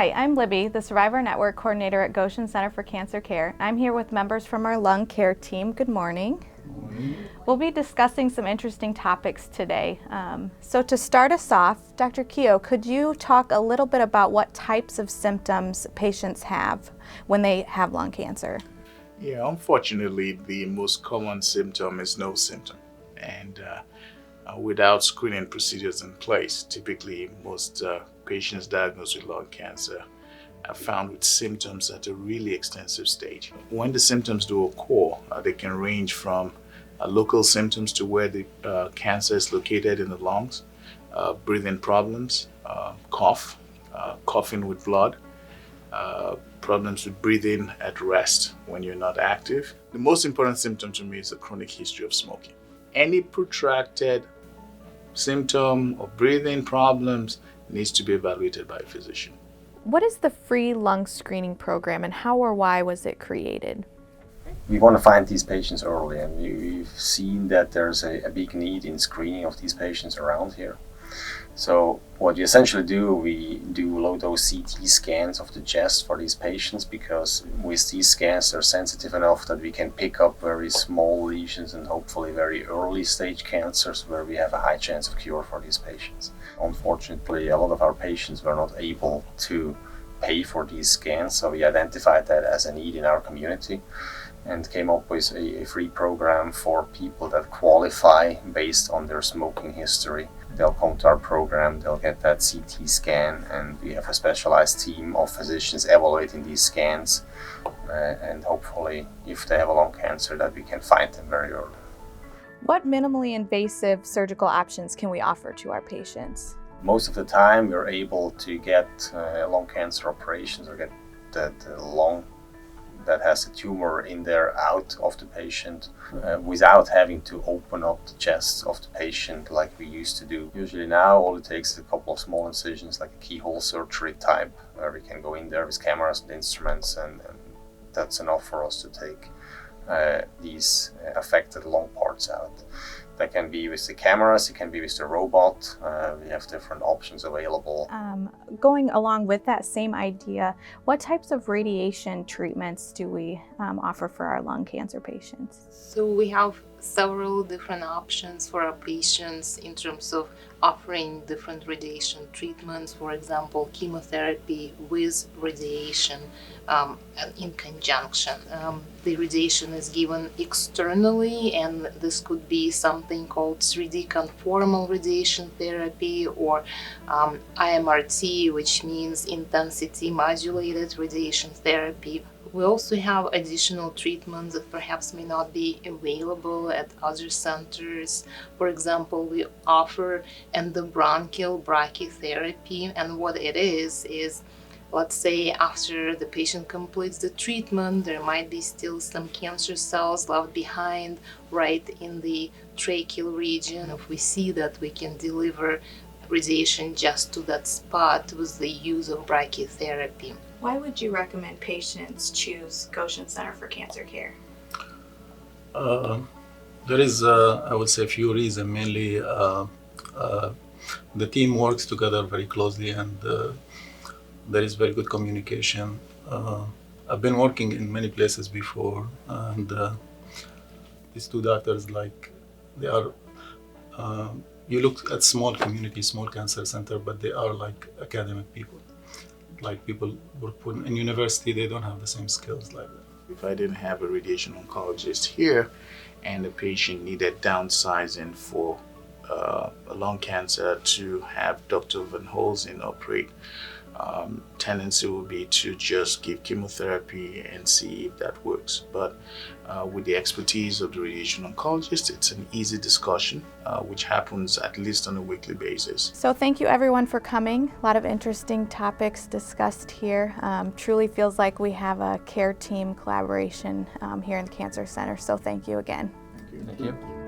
Hi, I'm Libby, the Survivor Network Coordinator at Goshen Center for Cancer Care. I'm here with members from our lung care team. Good morning. Good morning. We'll be discussing some interesting topics today. So to start us off, Dr. Keogh, could you talk a little bit about what types of symptoms patients have when they have lung cancer? Yeah, unfortunately, the most common symptom is no symptom. And without screening procedures in place, typically most patients diagnosed with lung cancer are found with symptoms at a really extensive stage. When the symptoms do occur, they can range from local symptoms to where the cancer is located in the lungs, breathing problems, cough, coughing with blood, problems with breathing at rest when you're not active. The most important symptom to me is a chronic history of smoking. Any protracted symptom of breathing problems needs to be evaluated by a physician. What is the free lung screening program and how or why was it created? We want to find these patients early, and we've seen that there's a big need in screening of these patients around here. So what we essentially do, we do low-dose CT scans of the chest for these patients, because with these scans they're sensitive enough that we can pick up very small lesions and hopefully very early stage cancers where we have a high chance of cure for these patients. Unfortunately, a lot of our patients were not able to pay for these scans, so we identified that as a need in our community and came up with a free program for people that qualify based on their smoking history. They'll come to our program, they'll get that CT scan, and we have a specialized team of physicians evaluating these scans, and hopefully, if they have a lung cancer, that we can find them very early. What minimally invasive surgical options can we offer to our patients? Most of the time, we're able to get lung cancer operations or get the lung that has a tumor in there out of the patient without having to open up the chest of the patient like we used to do. Usually now all it takes is a couple of small incisions, like a keyhole surgery type, where we can go in there with cameras and instruments, and that's enough for us to take these affected lung parts out. That can be with the cameras, it can be with the robot. We have different options available. Going along with that same idea, what types of radiation treatments do we offer for our lung cancer patients? So we have several different options for our patients in terms of offering different radiation treatments. For example, chemotherapy with radiation and in conjunction. The radiation is given externally, and this could be something called 3D conformal radiation therapy, or IMRT, which means intensity modulated radiation therapy. We also have additional treatments that perhaps may not be available at other centers. For example, we offer endobronchial brachytherapy, and what it is let's say after the patient completes the treatment, there might be still some cancer cells left behind right in the tracheal region. If we see that, we can deliver radiation just to that spot with the use of brachytherapy. Why would you recommend patients choose Goshen Center for Cancer Care? There is, I would say, a few reasons. Mainly, the team works together very closely, and there is very good communication. I've been working in many places before, and these two doctors, like, they are, you look at small community, small cancer center, but they are like academic people. Like people work in university, they don't have the same skills like that. If I didn't have a radiation oncologist here and the patient needed downsizing for a lung cancer to have Dr. Van Holzen operate, tendency would be to just give chemotherapy and see if that works. But with the expertise of the radiation oncologist, it's an easy discussion, which happens at least on a weekly basis. So thank you everyone for coming. A lot of interesting topics discussed here. Truly feels like we have a care team collaboration here in the Cancer Center. So thank you again. Thank you. Thank you.